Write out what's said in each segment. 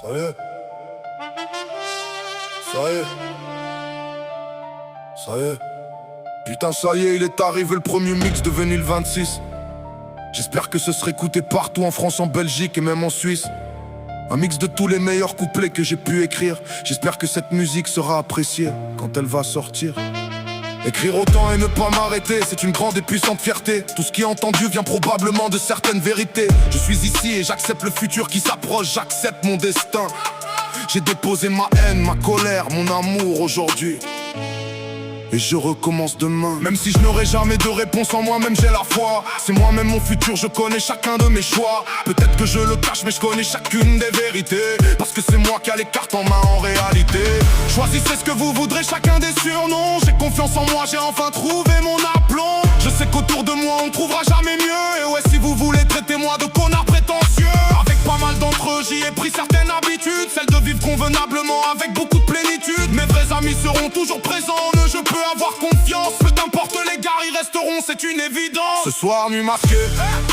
Ça y est. Ça y est. Ça y est. Putain, ça y est, il est arrivé le premier mix de 2026. J'espère que ce sera écouté partout en France, en Belgique et même en Suisse. Un mix de tous les meilleurs couplets que j'ai pu écrire. J'espère que cette musique sera appréciée quand elle va sortir. Écrire autant et ne pas m'arrêter, c'est une grande et puissante fierté. Tout ce qui est entendu vient probablement de certaines vérités. Je suis ici et j'accepte le futur qui s'approche, j'accepte mon destin. J'ai déposé ma haine, ma colère, mon amour aujourd'hui. Et je recommence demain. Même si je n'aurai jamais de réponse en moi-même, j'ai la foi. C'est moi-même mon futur, je connais chacun de mes choix. Peut-être que je le cache, mais je connais chacune des vérités. Parce que c'est moi qui a les cartes en main en réalité. Choisissez ce que vous voudrez, chacun des surnoms. J'ai confiance en moi, j'ai enfin trouvé mon aplomb. Je sais qu'autour de moi on ne trouvera jamais mieux. Et ouais, si vous voulez, traitez-moi de connard prétentieux. Avec pas mal d'entre eux, j'y ai pris certaines habitudes. Celle de vivre convenablement avec beaucoup de plénitude. Mes vrais amis seront toujours présents, je peux avoir confiance. Peu importe les gars, ils resteront, c'est une évidence. Ce soir, nuit masquée,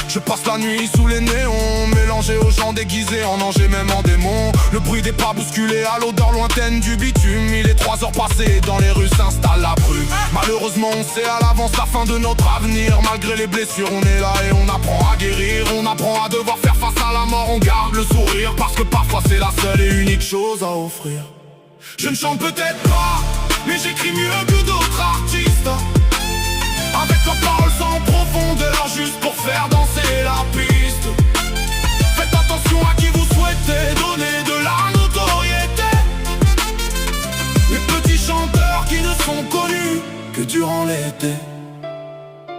je passe la nuit sous les néons. Mélangé aux gens déguisés en anges et même en démons. Le bruit des pas bousculés à l'odeur lointaine du bitume. Il est 3 heures passées, dans les rues s'installe la brume. Malheureusement, on sait à l'avance la fin de notre avenir. Malgré les blessures, on est là et on apprend à guérir. On apprend à devoir faire face à la mort, on garde le sourire. Parce que parfois c'est la seule et unique chose à offrir. Je ne chante peut-être pas, mais j'écris mieux que d'autres artistes. Avec leurs paroles sans profondeur, juste pour faire danser la piste. Faites attention à qui vous souhaitez donner de la notoriété. Les petits chanteurs qui ne sont connus que durant l'été.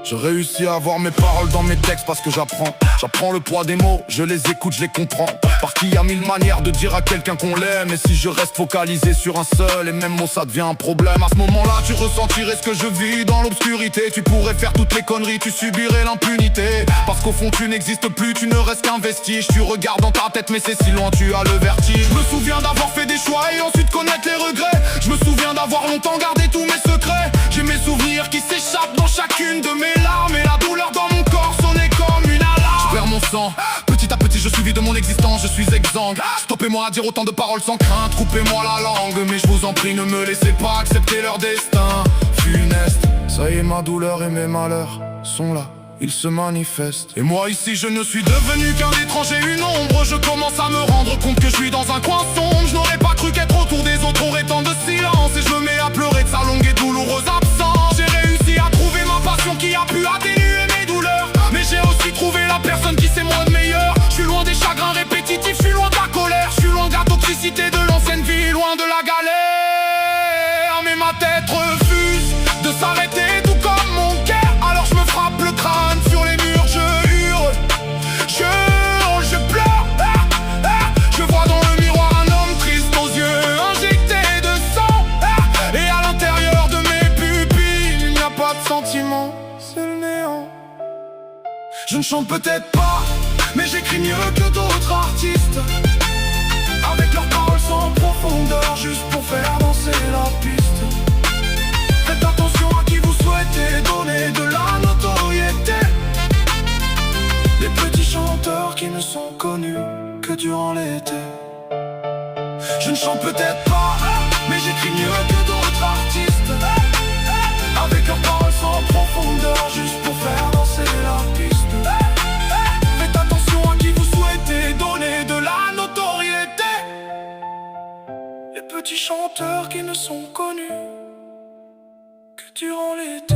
Je réussis à avoir mes paroles dans mes textes parce que j'apprends le poids des mots, je les écoute, je les comprends. Parce qu'il y a 1000 manières de dire à quelqu'un qu'on l'aime. Et si je reste focalisé sur un seul et même mot, ça devient un problème. À ce moment-là, tu ressentirais ce que je vis dans l'obscurité. Tu pourrais faire toutes les conneries, tu subirais l'impunité. Parce qu'au fond tu n'existes plus, tu ne restes qu'un vestige. Tu regardes dans ta tête mais c'est si loin, tu as le vertige. Je me souviens d'avoir fait des choix et ensuite connaître les regrets. Je me souviens d'avoir longtemps gardé tous mes secrets. J'ai mes souvenirs qui s'échappent dans chacune de mes larmes. Et la douleur dans mon corps sonnait comme une alarme. Je perds mon sang, petit à petit je suis vide de mon existence, je suis exsangue. Stoppez-moi à dire autant de paroles sans crainte, coupez-moi la langue. Mais je vous en prie, ne me laissez pas accepter leur destin funeste. Ça y est, ma douleur et mes malheurs sont là, ils se manifestent. Et moi ici je ne suis devenu qu'un étranger, une ombre. Je commence à me rendre compte que je suis dans un coin sombre. Je n'aurais pas cru qu'être autour des autres aurait tant de silence. Et je me mets à pleurer de sa longue et douloureuse absence. J'ai réussi à trouver ma passion qui a pu atténuer mes douleurs. Mais j'ai aussi trouvé la personne qui sait moi de meilleur. Je suis loin des chagrins répétitifs, je suis loin de la colère. Je suis loin de la toxicité de l'ancienne vie, loin de la galère. Mais ma tête refuse de s'arrêter, tout comme mon cœur. Alors je me frappe le crâne sur les murs, je hurle, je hurle, je pleure. Je vois dans le miroir un homme triste aux yeux injecté de sang. Et à l'intérieur de mes pupilles, il n'y a pas de sentiment, c'est le néant. Je ne chante peut-être pas, mais j'écris mieux que d'autres artistes. Avec leurs paroles sans profondeur, juste pour faire danser la piste. Faites attention à qui vous souhaitez donner de la notoriété. Les petits chanteurs qui ne sont connus que durant l'été. Je ne chante peut-être pas, mais j'écris mieux que d'autres artistes. Avec leurs paroles sans profondeur, juste pour faire danser la piste. Faites attention à qui vous souhaitez donner de la notoriété. Les petits chanteurs qui ne sont connus que durant l'été.